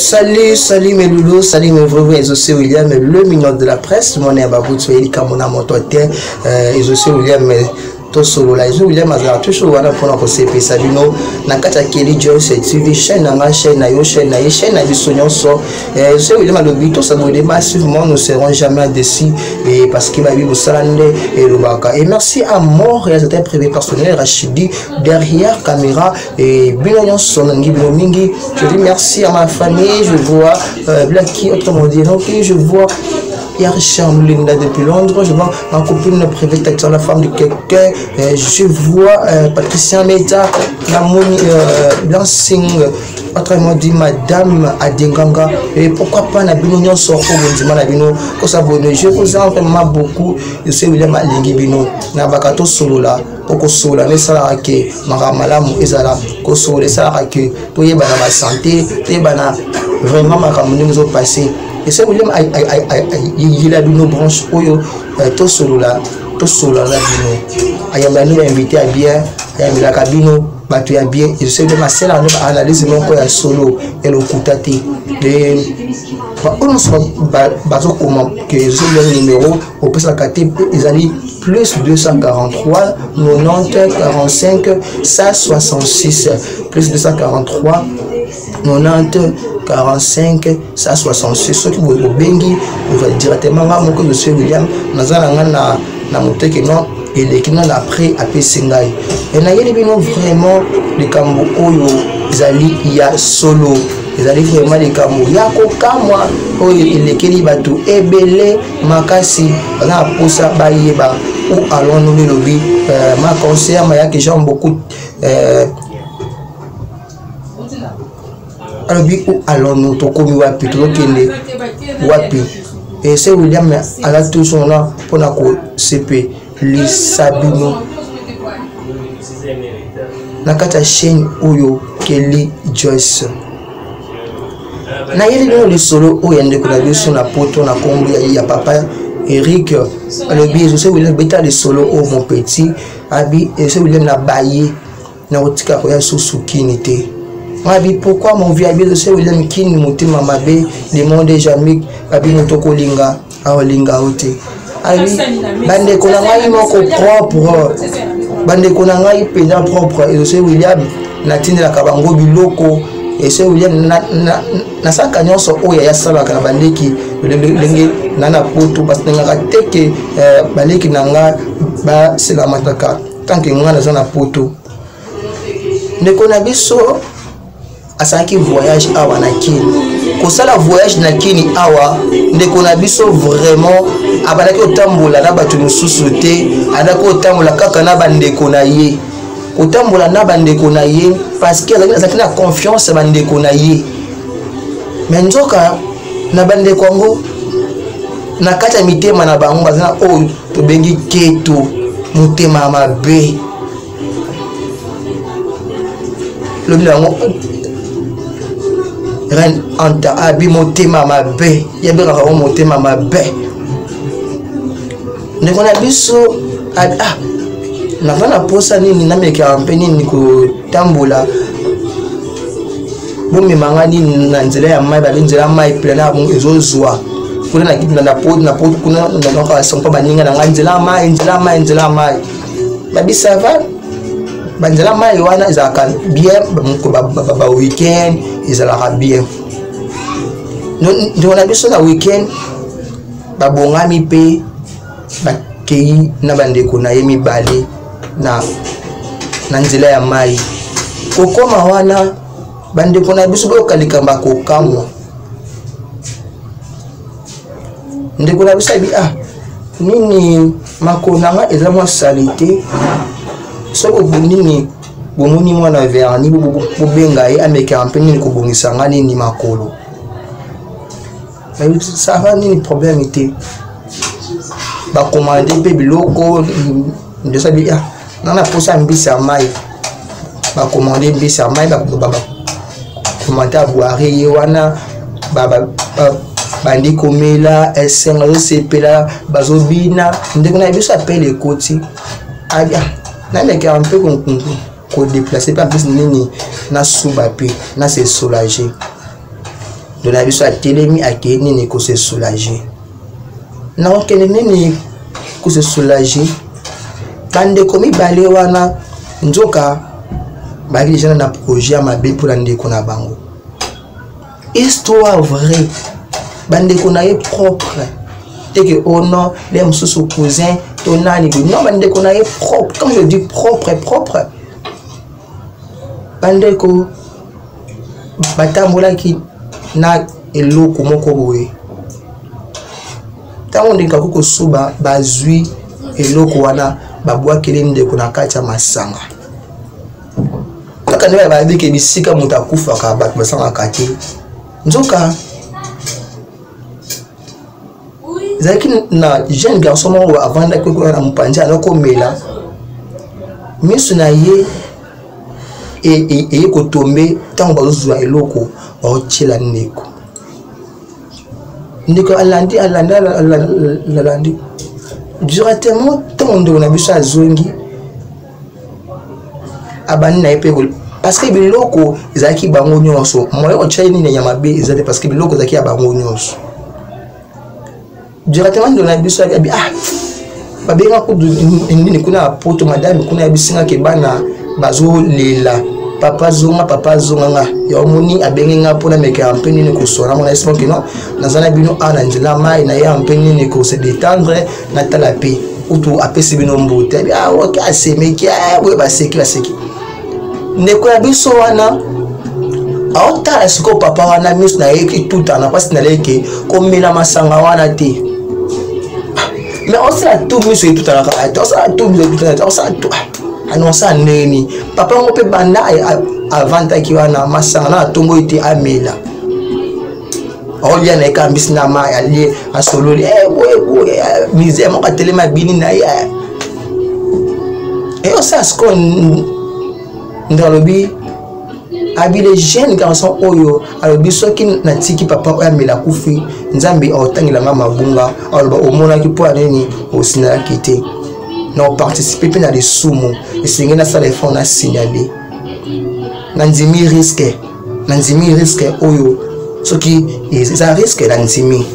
Salut mes loulous, salut mes vrais Exaucé William, le minot de la presse, mon nom est Babou Tsoeli, Kamona Motote, Exaucé William, to solo la Exaucé William, Azara, toujours wana pour notre CP, Sabino, Nakata Kelly Joyce, TV, chaîne Nanga, chaîne Nayo, chaîne Naye, chaîne Nabisonion, so, Exaucé William a le but, ça nous débat massivement, nous serons jamais déçus, et parce qu'il va vivre Salande et Lubaka. Et merci à mon réalisateur privé personnel, Rachidi, derrière caméra, et Binonion Sonangi, Binomingi, je dis merci à ma famille, je vois Blacky, autrement dit, donc je vois Richard Linda depuis Londres, je vois ma copine privée, la femme de quelqu'un, je vois Patricia Meta, la Moni Blancing, autrement dit Madame Adenganga, et pourquoi pas Nabino sort au Bondima Nabino, que ça bonne, je vous en vraiment beaucoup, je sais William Alingibino, Nabakato solo là, Oko solo, les salariés, Maramalamu Ezala, Koso, les salariés, tout y est dans ma santé, tout y est vraiment ma ramone nous a passé. Et c'est William il a nos branches tout solo là bino ayamba nous invité à bien ayamba la cabino batu ya bien et c'est de ma celle à analyse mon quoi solo et le coutati et on se baso comment que c'est le numéro au plus la catégorie ils allaient plus 243 90 45 166 plus 243 90 45 166 ceux qui vont au bengi on va directement à mon monsieur William nazalanga na moteke non et les qui n'ont après à Pessingai et na yeli bino vraiment les kambo oyo zali ya solo ils allaient vraiment les kambo ya kokamwa oyo elekeli batu ebele makasi na posa bayeba ou allons nous le lobby ma conseillère m'a que j'aime beaucoup alors où allons-nous tokomi wapi tokende wapi et c'est William à la toujours là pour na ko CP li Sabino nakata chaîne oyo Kelly Joyce na yeli le solo oyo ndeko na biso na poto na kombo ya papa Eric le biso c'est William beta le solo au mon petit abi et c'est William na baye na otika ko ya susukini te. Pourquoi mon vieux habit de ce William King monté mamabe le monde jamais abino toko linga aolinga ote abi bande konanga moko propre bande konanga pena propre et ce William natine la kabango biloko et ce William na saka nyonso oya ya sala kana bandeki lenge nana poto parce que nga teke baleki nanga ba sela mataka tant que nga na poto ndeko na biso asaki voyage awa na kini kosala voyage na kini awa ndeko na biso vraiment abalaki otambola na batu mosusu te adako otambola kaka na bandeko na ye otambola na bandeko na ye parce que azaki na confiance bandeko na ye mais nzoka na bandeko ngo na kata mitema na bango bazana oyo tobengi keto motema mabe le bilango ren anta abi motema mabe yebera ko motema mabe ndeko na biso na vana posa nini na meka mpeni ni ko tambola bomi mangani na nzela ya mai ba nzela mai plana bon ezozwa kuna na kitu na pot kuna na ka sompa baninga na nzela mai babisa va banzela mai wana izaka bien ba weekend izala bien ndona biso na weekend babongami pe bakei na bandeko na ye mibale na nzela ya mai kokoma wana bandeko na biso bokalikamba kokamwa ndeko na biso bi nini makonanga eza mwa salite soko nini bomoni mwana verni bobenga ye ameka mpeni ko bongisa ngani ni makolo mais ça va nini problème était ba commander pe biloko de ça bi nana posa mbisa mai ba commander mbisa mai ba commander à boire ye wana bandi komela esenga zo sepela bazobina ndeko na biso appelle ekoti na meka un peu qu'on déplacer pas plus nini na soubapi na se soulager donc na biso atelemi akeni ni ko se soulager na okene nini ko se soulager bande komi balé wana nzoka baki déjà na projet ya mabe pour ndeko na bango histoire vraie bande ko na propre que oh non les mususu cousin ton nani non bande ko na propre comme je dis propre bande ko batambola ki na eloko moko boye tango ndika ko suba bazui eloko wana babwa kele ndeko na kati ya masanga kaka neba ba bike bisika muta kufa ka bat basanga kati nzoka zaki na jeune garçon mo avant da ko na mpanja na ko mela misu na ye e ko tomber tango bazuzwa eloko o chela ndeko alandi directement tango na biso azongi abani na epeko parce que biloko ezaki bango nyonso moyo o chela ni nyama be ezate parce que biloko ezaki ya bango nyonso directement na biso abi babenga ko ndini kuna poto madame kuna bisinga ke bana bazo lela papa zonga nga ya moni abenga pona meka ampeni ni kusona mona esmo que non nazana bino ana njila mai na ya ampeni ni ko se détendre na talapi utu apesi bino mbote ok asemeki we baseki neko ya biso wana aota esiko papa wana mis na yeki tutana parce na leke ko mela masanga wana te mais on sera tout mis et tutana on sera tout mis tutana on sera tout annonça neni papa ngo pe banda avant ki wana masanga na tongo ite amela olia na kambis na ma ali asololi mise mo katele mabini na ya et on ça ce qu'on ndalobi abi les jeunes garçons oyo alobi soki na tiki papa oya mela kufi nzambe otangila nga mabunga aloba omona ki po aneni osina kite na participer pe na des sumo esengi na sala effort na signaler na nzimi risque oyo soki eza risque na nzimi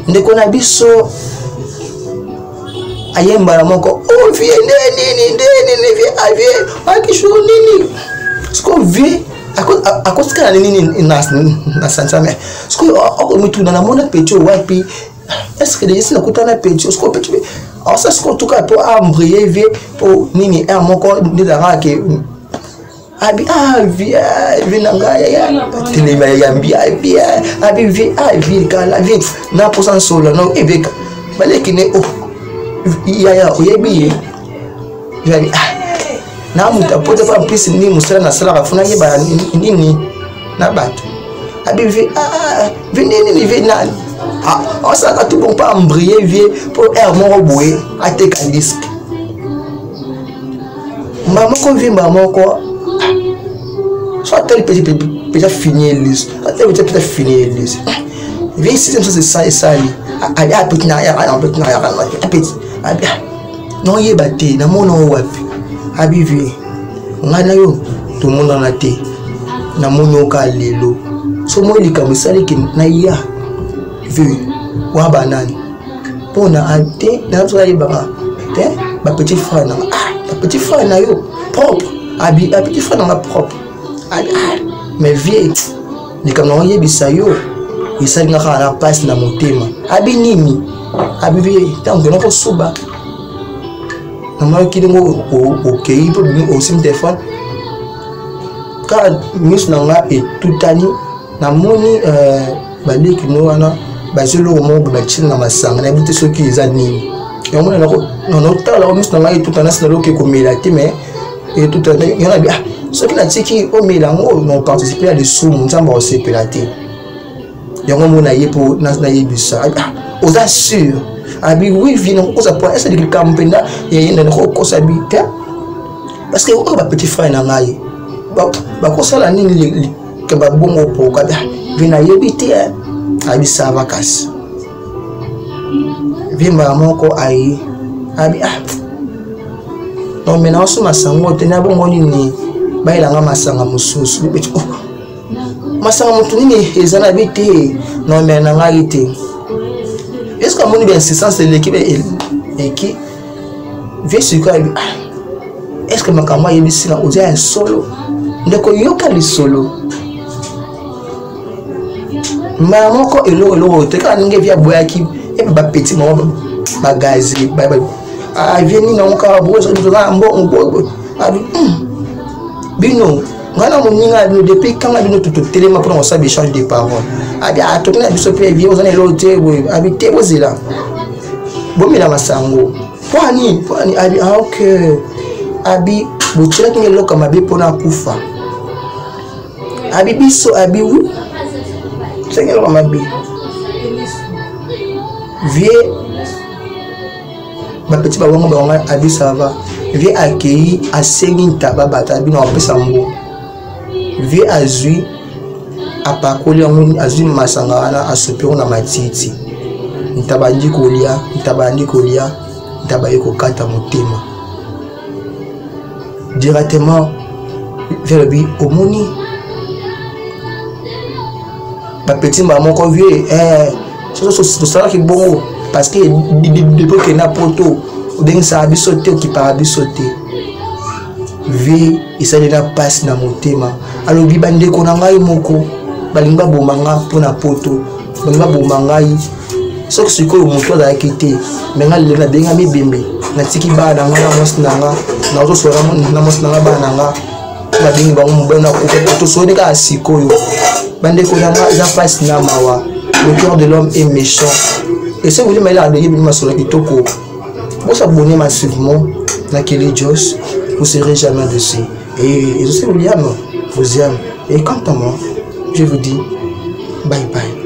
ndeko na biso ayemba moko o vie nini vie avie akisho nini sko vie akoska nini na santame sko omituna na mona pecho wapi est-ce que déjà na kutana pecho sko pecho alors ça ce qu'on tout cas pour embrayer vie pour nini un moko ndira ke vie nanga ya telema ya abi vie kala vie na posan solo no ebeka baleki ne ya oyebi yani na muta pote pa plus ni musala na sala rafuna yeba nini na bato abi vie nini vie na on ça ka tout bon pas embrayer vie pour mo boye ateka disque maman ko vie maman ko soit tel petit finir liste peut-être finir liste vie système ça c'est ça et ça ali petit na ya petit abi non yeba te na mono wapi abi vie ngana yo tout le monde en a te na mono ka lelo so mo likamisa ki na ya vu wa banani pona ate na so yeba te ba petit frère na yo propre abi petit frère na propre mais vie likamna yebisa yo isali nga na passe na motema abi nini abi vie tango ko suba na ma kilingo okay pour au sim téléphone ka mis na nga et tutani na moni baliki no wana bazelo mo ba china na masanga na bité soki eza nini yo mona ko non tala mis na nga et tutana na loke ko melati mais et tutana yana bi soki na tiki o melango non participer à des sous nzamba o sepelati yango mona yepo na yebisa oza sûr abi oui vino ko ça point est-ce que kampenda yenda ko sabi te parce que o ba petit frère na ngai ba ko sala nini ke ba bongo po ka vina yebite abi sava kas vimba moko ai abi non mais na so masango te na bongo nini ba ilanga masanga mususu masanga motunini ezana bité non mais na ngalité est-ce que mon insistance de l'équipe et qui vient sur quoi est-ce que makama yebisi na odia solo ndeko yoka li solo maman ko elo te ka ninge via boyaki et ba petit maman bagazi ba vieni na nka bo so ndoka mbo abi bino ngana moninga no depuis quand bino tout telema pour on s'abe échange de paroles abi atokina biso pe vie ozana elo te boy abi te bozela bomela masango poani abi OK abi bochela kinelo kama be pona kufa abi biso abi wu sengelo kama be vie ba petit ba wango ba abi ça va vie accueilli a sengi taba bata bi na pesa mbo vie azui apakoli yango azui masanga wana asopiro na matiti ntabandi kolia ntabaye kokata motema directement vers lui omoni ba petit maman ko vie so ça qui bon parce que depuis que na poto ben ça bisoté qui para bisoté vie isali na passe na motema alors bi bande ko na ngai moko balinga bomanga pona poto balinga bomangai so que siko moto da kité mais ngal na benga mi bembe na tiki ba na ngana mosnanga na zo sora na mosnanga ba nanga ba bengi ba mo bana ko to so de ka siko yo bande ko na za passe na mawa le cœur de l'homme est méchant et si vous voulez m'aller à donner ma sur kitoko vous s'abonner massivement na Kelly Joss vous serez jamais dessus et je sais William vous aime et quant à moi je vous dis bye bye.